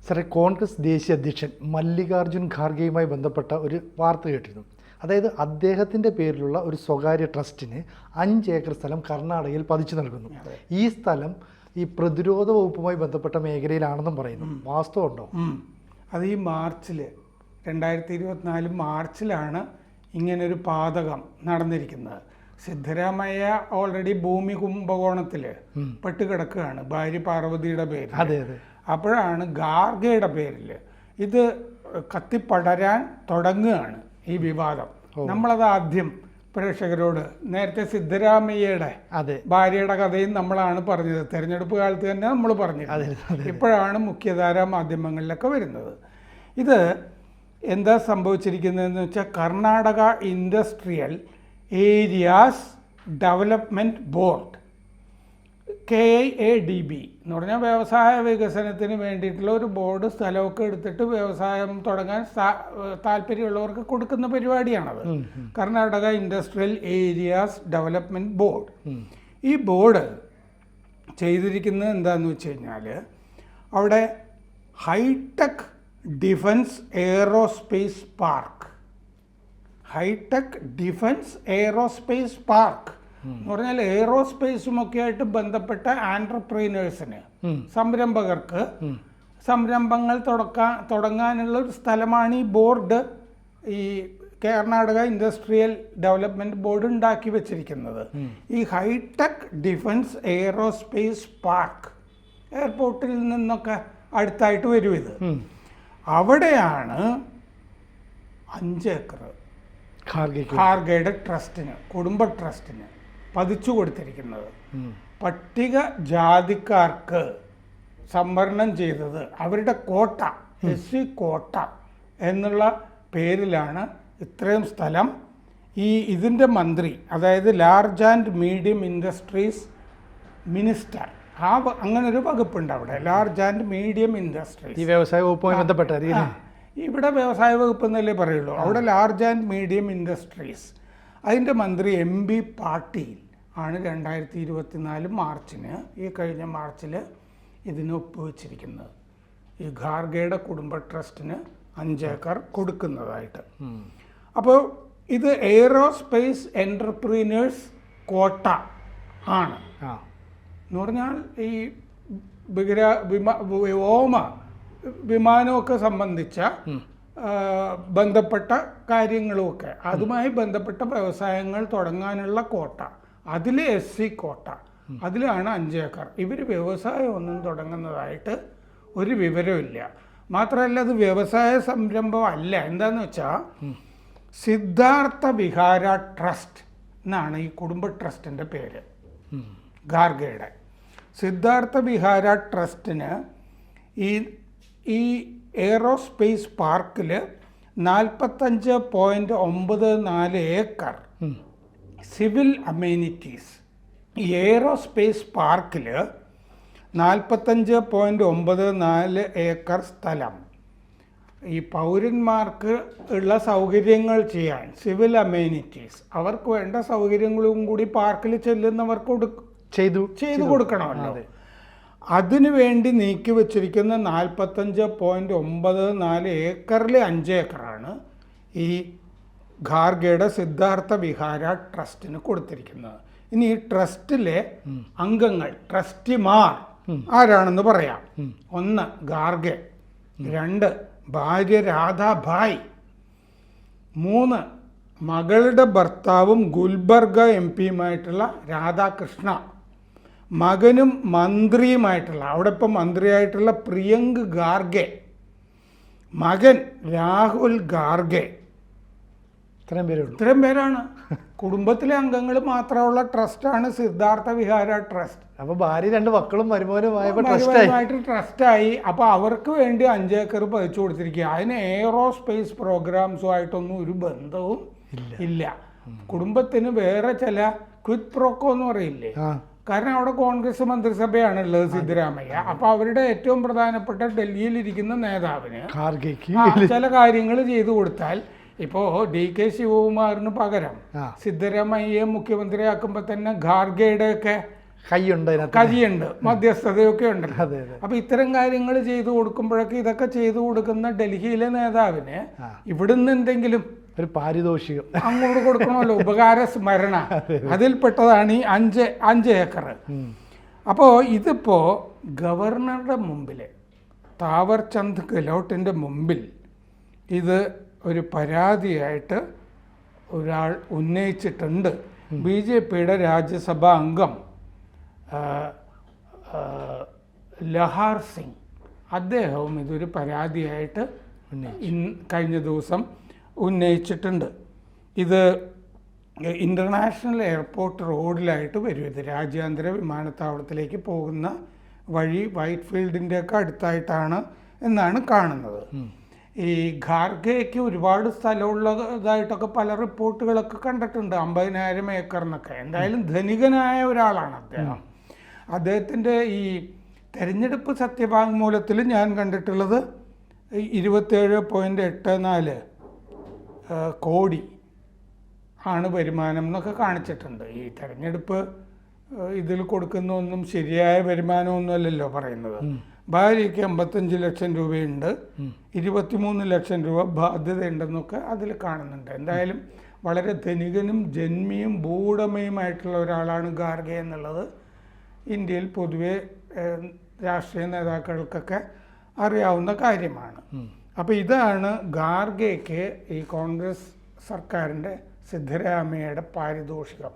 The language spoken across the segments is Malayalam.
സാറേ, കോൺഗ്രസ് ദേശീയ അധ്യക്ഷൻ മല്ലികാർജ്ജുൻ ഖാർഗെയുമായി ബന്ധപ്പെട്ട ഒരു വാർത്ത കേട്ടിരുന്നു. അതായത് അദ്ദേഹത്തിൻ്റെ പേരിലുള്ള ഒരു സ്വകാര്യ ട്രസ്റ്റിന് 5 ഏക്കർ സ്ഥലം കർണാടകയിൽ പതിച്ചു നൽകുന്നു. ഈ സ്ഥലം ഈ പ്രതിരോധ വകുപ്പുമായി ബന്ധപ്പെട്ട മേഖലയിലാണെന്നും പറയുന്നു. വാസ്തവമുണ്ടോ? അത് ഈ 2024 മാർച്ചിലാണ് ഇങ്ങനൊരു പാതകം നടന്നിരിക്കുന്നത്. സിദ്ധരാമയ്യ ഓൾറെഡി ഭൂമി കുംഭകോണത്തിൽ പെട്ടുകിടക്കുകയാണ് ഭാര്യ പാർവതിയുടെ പേരിൽ. അതെ അതെ. അപ്പോഴാണ് ഖാർഗെയുടെ പേരിൽ ഇത് കത്തിപ്പടരാൻ തുടങ്ങുകയാണ് ഈ വിവാദം. നമ്മളത് ആദ്യം പ്രേക്ഷകരോട് നേരത്തെ സിദ്ധരാമയ്യയുടെ ഭാര്യയുടെ കഥയും നമ്മളാണ് പറഞ്ഞത്. തെരഞ്ഞെടുപ്പ് കാലത്ത് തന്നെ നമ്മൾ പറഞ്ഞത്. ഇപ്പോഴാണ് മുഖ്യധാരാ മാധ്യമങ്ങളിലൊക്കെ വരുന്നത്. ഇത് എന്താ സംഭവിച്ചിരിക്കുന്നതെന്ന് വെച്ചാൽ Karnataka industrial areas development board, KIADB എന്ന് പറഞ്ഞാൽ വ്യവസായ വികസനത്തിന് വേണ്ടിയിട്ടുള്ള ഒരു ബോർഡ് സ്ഥലമൊക്കെ എടുത്തിട്ട് വ്യവസായം തുടങ്ങാൻ താല്പര്യമുള്ളവർക്ക് കൊടുക്കുന്ന പരിപാടിയാണത്. Karnataka industrial areas development board. ഈ ബോർഡ് ചെയ്തിരിക്കുന്നത് എന്താണെന്ന് വെച്ച് കഴിഞ്ഞാൽ അവിടെ hi-tech defence aerospace park, hi-tech defence aerospace park എന്ന് പറഞ്ഞാൽ എയറോസ്പേസുമൊക്കെ ആയിട്ട് ബന്ധപ്പെട്ട ആൻട്രപ്രീനേഴ്സിന്, സംരംഭകർക്ക് സംരംഭങ്ങൾ തുടങ്ങാനുള്ള ഒരു സ്ഥലമാണ് ഈ ബോർഡ്, ഈ കർണാടക ഇൻഡസ്ട്രിയൽ ഡെവലപ്മെൻറ്റ് ബോർഡ് ഉണ്ടാക്കി വെച്ചിരിക്കുന്നത്. ഈ ഹൈടെക് ഡിഫൻസ് എയറോസ്പേസ് പാർക്ക് എയർപോർട്ടിൽ നിന്നൊക്കെ അടുത്തായിട്ട് വരും ഇത്. അവിടെയാണ് 5 ഏക്കർ ഖാർഗെയുടെ ട്രസ്റ്റിന്, കുടുംബ ട്രസ്റ്റിന് പതിച്ചു കൊടുത്തിരിക്കുന്നത്. പട്ടിക ജാതിക്കാർക്ക് സംവരണം ചെയ്തത് അവരുടെ കോട്ട, SC കോട്ട എന്നുള്ള പേരിലാണ് ഇത്രയും സ്ഥലം. ഇതിൻ്റെ മന്ത്രി, അതായത് large and medium industries minister, അങ്ങനൊരു വകുപ്പുണ്ട് അവിടെ, ലാർജ് ആൻഡ് മീഡിയം ഇൻഡസ്ട്രീസ്. ഈ വ്യവസായ വകുപ്പുമായി ബന്ധപ്പെട്ട ഇവിടെ വ്യവസായ വകുപ്പ് എന്നല്ലേ പറയുള്ളൂ, അവിടെ ലാർജ് ആൻഡ് മീഡിയം ഇൻഡസ്ട്രീസ്. അതിൻ്റെ മന്ത്രി MB പാട്ടീൽ ആണ് 2024 മാർച്ചിന്, ഈ കഴിഞ്ഞ മാർച്ചിൽ ഇതിന് ഒപ്പുവെച്ചിരിക്കുന്നത്. ഈ ഖാർഗെയുടെ കുടുംബ ട്രസ്റ്റിന് 5 ഏക്കർ കൊടുക്കുന്നതായിട്ട്. അപ്പോൾ ഇത് എയറോസ്പേസ് എൻ്റർപ്രീനേഴ്സ് കോട്ട ആണ് എന്ന് പറഞ്ഞാൽ ഈ വിമാനമൊക്കെ സംബന്ധിച്ച ബന്ധപ്പെട്ട കാര്യങ്ങളുമൊക്കെ അതുമായി ബന്ധപ്പെട്ട വ്യവസായങ്ങൾ തുടങ്ങാനുള്ള കോട്ട, അതിൽ SC കോട്ട, അതിലാണ് 5 ഏക്കർ. ഇവർ വ്യവസായം ഒന്നും തുടങ്ങുന്നതായിട്ട് ഒരു വിവരമില്ല. മാത്രമല്ല അത് വ്യവസായ സംരംഭം അല്ല. എന്താണെന്ന് വെച്ചാൽ സിദ്ധാർത്ഥ വിഹാര ട്രസ്റ്റ് എന്നാണ് ഈ കുടുംബ ട്രസ്റ്റിൻ്റെ പേര്. ഖാർഗെയുടെ സിദ്ധാർത്ഥ വിഹാര ട്രസ്റ്റിന് ഈ എയറോസ്പേസ് പാർക്കിൽ 45.94 ഏക്കർ സിവിൽ അമേനിറ്റീസ്. ഈ എയറോസ്പേസ് പാർക്കിൽ 45.94 ഏക്കർ സ്ഥലം ഈ പൗരന്മാർക്ക് ഉള്ള സൗകര്യങ്ങൾ ചെയ്യാൻ, സിവിൽ അമേനിറ്റീസ്, അവർക്ക് വേണ്ട സൗകര്യങ്ങളും കൂടി പാർക്കിൽ ചെല്ലുന്നവർക്ക് ചെയ്തു കൊടുക്കണമല്ലോ. അതിനു വേണ്ടി നീക്കി വച്ചിരിക്കുന്ന 45.94 ഏക്കറിൽ 5 ഏക്കറാണ് ഈ ഖാർഗെയുടെ സിദ്ധാർത്ഥ വിഹാര ട്രസ്റ്റിന് കൊടുത്തിരിക്കുന്നത്. ഇനി ഈ ട്രസ്റ്റിലെ അംഗങ്ങൾ, ട്രസ്റ്റിമാർ ആരാണെന്ന് പറയാം. 1 ഖാർഗെ, 2 ഭാര്യ രാധാഭായ്, 3 മകളുടെ ഭർത്താവും ഗുൽബർഗ MP-യുമായിട്ടുള്ള രാധാകൃഷ്ണ, മകനും മന്ത്രിയുമായിട്ടുള്ള, അവിടെ ഇപ്പം മന്ത്രിയായിട്ടുള്ള പ്രിയങ്ക് ഖാർഗെ, മകൻ രാഹുൽ ഖാർഗെ. ഇത്രയും പേരാണ്. കുടുംബത്തിലെ അംഗങ്ങൾ മാത്രമുള്ള ട്രസ്റ്റാണ് സിദ്ധാർത്ഥ വിഹാര ട്രസ്റ്റ്. അപ്പോൾ ഭാര്യ 2 മക്കളും മരുമോനുമായിട്ട് ട്രസ്റ്റായി. അപ്പോൾ അവർക്ക് വേണ്ടി 5 ഏക്കർ പതിച്ചു കൊടുത്തിരിക്കുക. അതിന് എയറോസ്പേസ് പ്രോഗ്രാംസുമായിട്ടൊന്നും ഒരു ബന്ധവും ഇല്ല. കുടുംബത്തിന് വേറെ ചില ക്വിറ്റ് പ്രോക്കോ എന്ന് പറയില്ലേ, കാരണം അവിടെ കോൺഗ്രസ് മന്ത്രിസഭയാണ് ഉള്ളത് സിദ്ധരാമയ്യ. അപ്പോൾ അവരുടെ ഏറ്റവും പ്രധാനപ്പെട്ട ഡൽഹിയിലിരിക്കുന്ന നേതാവിന് ചില കാര്യങ്ങൾ ചെയ്തു കൊടുത്താൽ, ഇപ്പോൾ DK ശിവകുമാറിന് പകരം സിദ്ധരാമയ്യയെ മുഖ്യമന്ത്രിയാക്കുമ്പോൾ തന്നെ ഖാർഗെയുടെയൊക്കെ കൈയുണ്ട് അതിനകത്ത്. കഴിയുണ്ട്, മധ്യസ്ഥതയൊക്കെ ഉണ്ട്. അതെ അതെ. അപ്പൊ ഇത്തരം കാര്യങ്ങൾ ചെയ്തു കൊടുക്കുമ്പോഴൊക്കെ ഇതൊക്കെ ചെയ്തു കൊടുക്കുന്ന ഡൽഹിയിലെ നേതാവിന് ഇവിടുന്ന് എന്തെങ്കിലും ഒരു പാരിതോഷികം അങ്ങോട്ട് കൊടുക്കണമല്ലോ, ഉപകാര സ്മരണ. അതിൽപ്പെട്ടതാണ് ഈ 5 ഏക്കർ. അപ്പോൾ ഇതിപ്പോൾ ഗവർണറുടെ മുമ്പിൽ, താവർചന്ദ് ഗെഹ്ലോട്ടിൻ്റെ മുമ്പിൽ ഇത് ഒരു പരാതിയായിട്ട് ഒരാൾ ഉന്നയിച്ചിട്ടുണ്ട്. BJPയുടെ രാജ്യസഭാ അംഗം ലഹാർ സിംഗ്, അദ്ദേഹവും ഇതൊരു പരാതിയായിട്ട് കഴിഞ്ഞ ദിവസം ഉന്നയിച്ചിട്ടുണ്ട്. ഇത് ഇൻ്റർനാഷണൽ എയർപോർട്ട് റോഡിലായിട്ട് വരും. ഇത് രാജ്യാന്തര വിമാനത്താവളത്തിലേക്ക് പോകുന്ന വഴി വൈറ്റ് ഫീൽഡിൻ്റെയൊക്കെ അടുത്തായിട്ടാണ് എന്നാണ് കാണുന്നത്. ഈ ഖാർഗെയ്ക്ക് ഒരുപാട് സ്ഥലമുള്ളതായിട്ടൊക്കെ പല റിപ്പോർട്ടുകളൊക്കെ കണ്ടിട്ടുണ്ട്, 50,000 ഏക്കർ എന്നൊക്കെ. എന്തായാലും ധനികനായ ഒരാളാണ് അദ്ദേഹം. അദ്ദേഹത്തിൻ്റെ ഈ തെരഞ്ഞെടുപ്പ് സത്യവാങ്മൂലത്തിൽ ഞാൻ കണ്ടിട്ടുള്ളത് 27.84 കോടി ആണ് വരുമാനം എന്നൊക്കെ കാണിച്ചിട്ടുണ്ട്. ഈ തെരഞ്ഞെടുപ്പ് ഇതിൽ കൊടുക്കുന്നൊന്നും ശരിയായ വരുമാനമൊന്നുമല്ലല്ലോ പറയുന്നത്. ഭാര്യയ്ക്ക് 55 ലക്ഷം രൂപയുണ്ട്, 23 ലക്ഷം രൂപ ബാധ്യതയുണ്ടെന്നൊക്കെ അതിൽ കാണുന്നുണ്ട്. എന്തായാലും വളരെ ധനികനും ജന്മിയും ഭൂവുടമയുമായിട്ടുള്ള ഒരാളാണ് ഖാർഗെ എന്നുള്ളത് ഇന്ത്യയിൽ പൊതുവെ രാഷ്ട്രീയ നേതാക്കൾക്കൊക്കെ അറിയാവുന്ന കാര്യമാണ്. അപ്പോൾ ഇതാണ് ഖാർഗെയ്ക്ക് ഈ കോൺഗ്രസ് സർക്കാരിൻ്റെ സിദ്ധരാമയ്യയുടെ പാരിതോഷികം.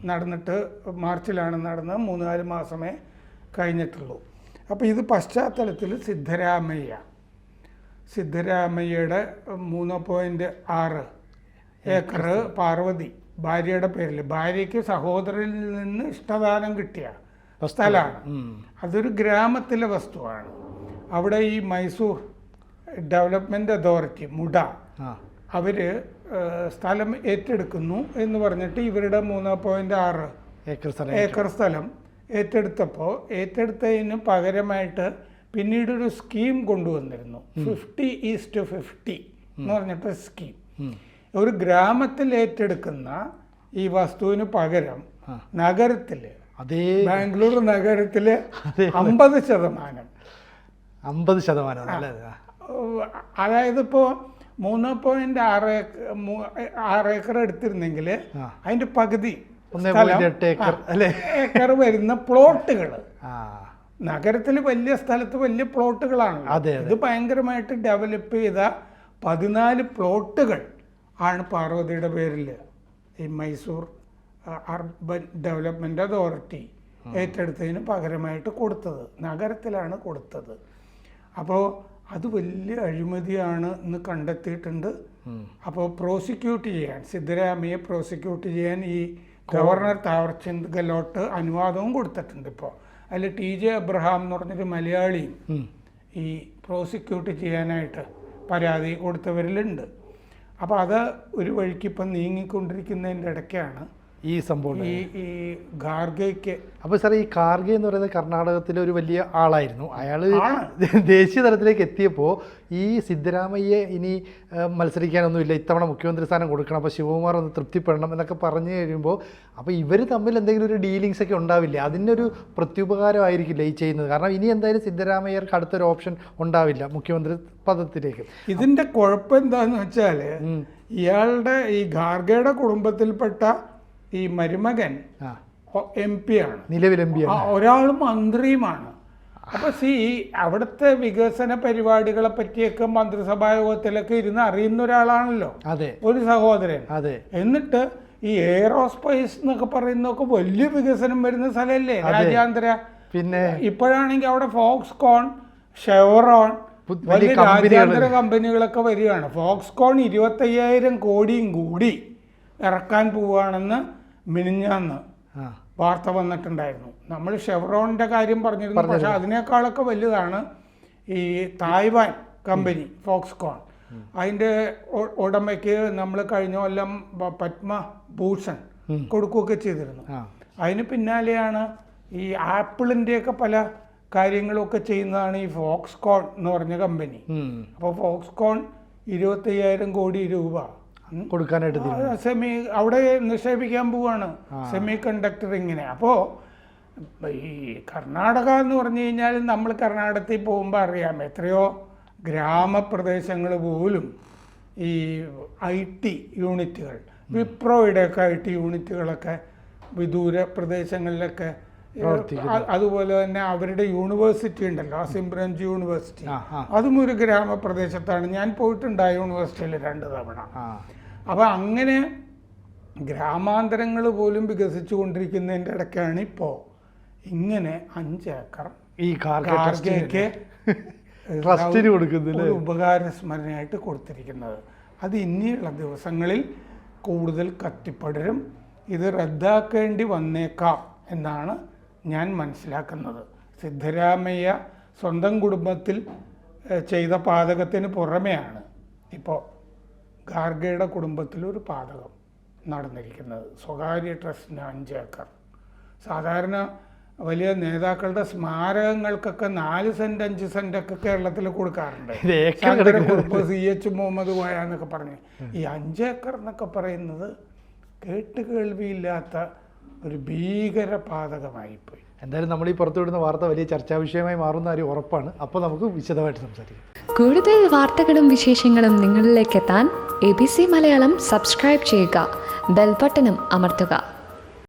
നടന്നിട്ട് മാർച്ചിലാണ് നടന്നത്, 3-4 മാസമേ കഴിഞ്ഞിട്ടുള്ളൂ. അപ്പോൾ ഇത് പശ്ചാത്തലത്തിൽ സിദ്ധരാമയ്യയുടെ 3.6 ഏക്കർ പാർവതി ഭാര്യയുടെ പേരിൽ, ഭാര്യയ്ക്ക് സഹോദരനിൽ നിന്ന് ഇഷ്ടദാനം കിട്ടിയ സ്ഥലമാണ്. അതൊരു ഗ്രാമത്തിലെ വസ്തുവാണ്. അവിടെ ഈ മൈസൂർ ഡെവലപ്മെൻറ്റ് അതോറിറ്റി മുഡ അവർ സ്ഥലം ഏറ്റെടുക്കുന്നു എന്ന് പറഞ്ഞിട്ട് ഇവരുടെ 3.6 ഏക്കർ സ്ഥലം ഏറ്റെടുത്തപ്പോൾ ഏറ്റെടുത്തതിന് പകരമായിട്ട് പിന്നീടൊരു സ്കീം കൊണ്ടുവന്നിരുന്നു, 50:50 എന്ന് പറഞ്ഞിട്ട് സ്കീം. ഒരു ഗ്രാമത്തിൽ ഏറ്റെടുക്കുന്ന ഈ വസ്തുവിന് പകരം നഗരത്തിൽ, ബാംഗ്ലൂർ നഗരത്തിൽ 50%, അതായത് ഇപ്പോൾ 3.6 ഏക്കർ എടുത്തിരുന്നെങ്കിൽ അതിൻ്റെ പകുതി ഏക്കർ വരുന്ന പ്ലോട്ടുകൾ, നഗരത്തിൽ വലിയ സ്ഥലത്ത് വലിയ പ്ലോട്ടുകളാണ്. ഇത് ഭയങ്കരമായിട്ട് ഡെവലപ്പ് ചെയ്ത 14 പ്ലോട്ടുകൾ ആണ് പാർവതിയുടെ പേരിൽ ഈ മൈസൂർ അർബൻ ഡെവലപ്മെൻറ്റ് അതോറിറ്റി ഏറ്റെടുത്തതിന് പകരമായിട്ട് കൊടുത്തത്. നഗരത്തിലാണ് കൊടുത്തത്. അപ്പോൾ അത് വലിയ അഴിമതിയാണ് എന്ന് കണ്ടെത്തിയിട്ടുണ്ട്. അപ്പോൾ പ്രോസിക്യൂട്ട് ചെയ്യാൻ, സിദ്ധരാമയ്യെ പ്രോസിക്യൂട്ട് ചെയ്യാൻ ഈ ഗവർണർ താവർചന്ദ് ഗെഹ്ലോട്ട് അനുവാദവും കൊടുത്തിട്ടുണ്ട്. ഇപ്പോൾ അതിൽ TJ അബ്രഹാം എന്ന് പറഞ്ഞൊരു മലയാളിയും ഈ പ്രോസിക്യൂട്ട് ചെയ്യാനായിട്ട് പരാതി കൊടുത്തവരിലുണ്ട്. അപ്പോൾ അത് ഒരു വഴിക്ക് ഇപ്പം നീങ്ങിക്കൊണ്ടിരിക്കുന്നതിൻ്റെ ഇടയ്ക്കാണ് ഈ സംഭവം ഈ ഖാർഗെയ്ക്ക്. അപ്പോൾ സാർ, ഈ ഖാർഗെ എന്ന് പറയുന്നത് കർണാടകത്തിലെ ഒരു വലിയ ആളായിരുന്നു. അയാൾ ദേശീയ തലത്തിലേക്ക് എത്തിയപ്പോൾ ഈ സിദ്ധരാമയ്യെ ഇനി മത്സരിക്കാനൊന്നുമില്ല, ഇത്തവണ മുഖ്യമന്ത്രി സ്ഥാനം കൊടുക്കണം, അപ്പോൾ ശിവകുമാർ ഒന്ന് തൃപ്തിപ്പെടണം എന്നൊക്കെ പറഞ്ഞു കഴിയുമ്പോൾ അപ്പോൾ ഇവർ തമ്മിൽ എന്തെങ്കിലും ഒരു ഡീലിങ്സ് ഒക്കെ ഉണ്ടാവില്ല, അതിനൊരു പ്രത്യുപകാരമായിരിക്കില്ല ഈ ചെയ്യുന്നത്. കാരണം ഇനി എന്തായാലും സിദ്ധരാമയ്യർക്ക് അടുത്തൊരു ഓപ്ഷൻ ഉണ്ടാവില്ല മുഖ്യമന്ത്രി പദത്തിലേക്ക്. ഇതിൻ്റെ കുഴപ്പം എന്താണെന്ന് വെച്ചാൽ ഇയാളുടെ ഈ ഖാർഗെയുടെ കുടുംബത്തിൽപ്പെട്ട ഈ മരുമകൻ MP ആണ്, നിലവിൽ MP ആണ്, ഒരാൾ മന്ത്രിയുമാണ്. അപ്പോൾ അവിടുത്തെ വികസന പരിപാടികളെ പറ്റിയൊക്കെ മന്ത്രിസഭാ യോഗത്തിലൊക്കെ ഇരുന്ന് അറിയുന്ന ഒരാളാണല്ലോ ഒരു സഹോദരൻ. എന്നിട്ട് ഈ എയറോസ്പേസ് എന്നൊക്കെ പറയുന്നതൊക്കെ വലിയ വികസനം വരുന്ന സ്ഥലമല്ലേ, രാജ്യാന്തര. പിന്നെ ഇപ്പോഴാണെങ്കിൽ അവിടെ ഫോക്സ്കോൺ, ഷെവറോൺ, വലിയ രാജ്യാന്തര കമ്പനികളൊക്കെ വരികയാണ്. ഫോക്സ്കോൺ 25,000 കോടിയും കൂടി ഇറക്കാൻ പോവുകയാണെന്ന് മിനിഞ്ഞാന്ന് വാർത്ത വന്നിട്ടുണ്ടായിരുന്നു. നമ്മൾ ഷെവറോണിൻ്റെ കാര്യം പറഞ്ഞിരുന്നു, പക്ഷെ അതിനേക്കാളൊക്കെ വലുതാണ് ഈ തായ്വാൻ കമ്പനി ഫോക്സ്കോൺ. അതിൻ്റെ ഉടമയ്ക്ക് നമ്മൾ കഴിഞ്ഞ കൊല്ലം പത്മഭൂഷൺ കൊടുക്കുകയൊക്കെ ചെയ്തിരുന്നു. അതിന് പിന്നാലെയാണ് ഈ ആപ്പിളിൻ്റെയൊക്കെ പല കാര്യങ്ങളൊക്കെ ചെയ്യുന്നതാണ് ഈ ഫോക്സ്കോൺ എന്ന് പറഞ്ഞ കമ്പനി. അപ്പോൾ ഫോക്സ്കോൺ 25,000 കോടി രൂപ കൊടുക്കാനായിട്ട് അവിടെ നിക്ഷേപിക്കാൻ പോവാണ് സെമി കണ്ടക്ടറിങ്ങിനെ. അപ്പോൾ ഈ കർണാടക എന്ന് പറഞ്ഞു കഴിഞ്ഞാൽ നമ്മൾ കർണാടകത്തിൽ പോകുമ്പോൾ അറിയാം എത്രയോ ഗ്രാമപ്രദേശങ്ങൾ പോലും ഈ IT യൂണിറ്റുകൾ, വിപ്രോയുടെയൊക്കെ IT യൂണിറ്റുകളൊക്കെ വിദൂര പ്രദേശങ്ങളിലൊക്കെ, അതുപോലെ തന്നെ അവരുടെ യൂണിവേഴ്സിറ്റി ഉണ്ടല്ലോ, അസിംബ്രഞ്ച് യൂണിവേഴ്സിറ്റി, അതും ഒരു ഗ്രാമപ്രദേശത്താണ്. ഞാൻ പോയിട്ടുണ്ട് ആ യൂണിവേഴ്സിറ്റിയിൽ 2 തവണ. അപ്പം അങ്ങനെ ഗ്രാമാന്തരങ്ങൾ പോലും വികസിച്ചു കൊണ്ടിരിക്കുന്നതിൻ്റെ ഇടയ്ക്കാണ് ഇപ്പോൾ ഇങ്ങനെ 5 ഏക്കർ ഈ ഖാർഗെയ്ക്ക് ട്രസ്റ്റിന് കൊടുക്കുന്നില്ല, ഒരു ഉപകാരസ്മരണയായിട്ട് കൊടുത്തിരിക്കുന്നത്. അത് ഇനിയുള്ള ദിവസങ്ങളിൽ കൂടുതൽ കത്തിപ്പടരും. ഇത് റദ്ദാക്കേണ്ടി വന്നേക്കാം എന്നാണ് ഞാൻ മനസ്സിലാക്കുന്നത്. സിദ്ധരാമയ്യ സ്വന്തം കുടുംബത്തിൽ ചെയ്ത പാതകത്തിന് പുറമെയാണ് ഇപ്പോൾ ഖാർഗെയുടെ കുടുംബത്തിൽ ഒരു പാതകം നടന്നിരിക്കുന്നത്. സ്വകാര്യ ട്രസ്റ്റിന് 5 ഏക്കർ. സാധാരണ വലിയ നേതാക്കളുടെ സ്മാരകങ്ങൾക്കൊക്കെ 4 സെന്റ് 5 സെന്റൊക്കെ കേരളത്തിൽ കൊടുക്കാറുണ്ട്. CH മുഹമ്മദ് കോയ എന്നൊക്കെ പറഞ്ഞ് ഈ 5 ഏക്കർ എന്നൊക്കെ പറയുന്നത് കേട്ടുകേൾവിയില്ലാത്ത ഒരു ഭീകര പാതകമായിപ്പോയി. എന്തായാലും നമ്മൾ ഈ പുറത്തുവിടുന്ന വാർത്ത വലിയ ചർച്ചാ വിഷയമായി മാറുന്ന കാര്യം ഉറപ്പാണ്. അപ്പോൾ നമുക്ക് വിശദമായിട്ട് സംസാരിക്കാം. കൂടുതൽ വാർത്തകളും വിശേഷങ്ങളും നിങ്ങളിലേക്ക് എത്താൻ ABC മലയാളം സബ്സ്ക്രൈബ് ചെയ്യുക, ബെൽ ബട്ടണും അമർത്തുക.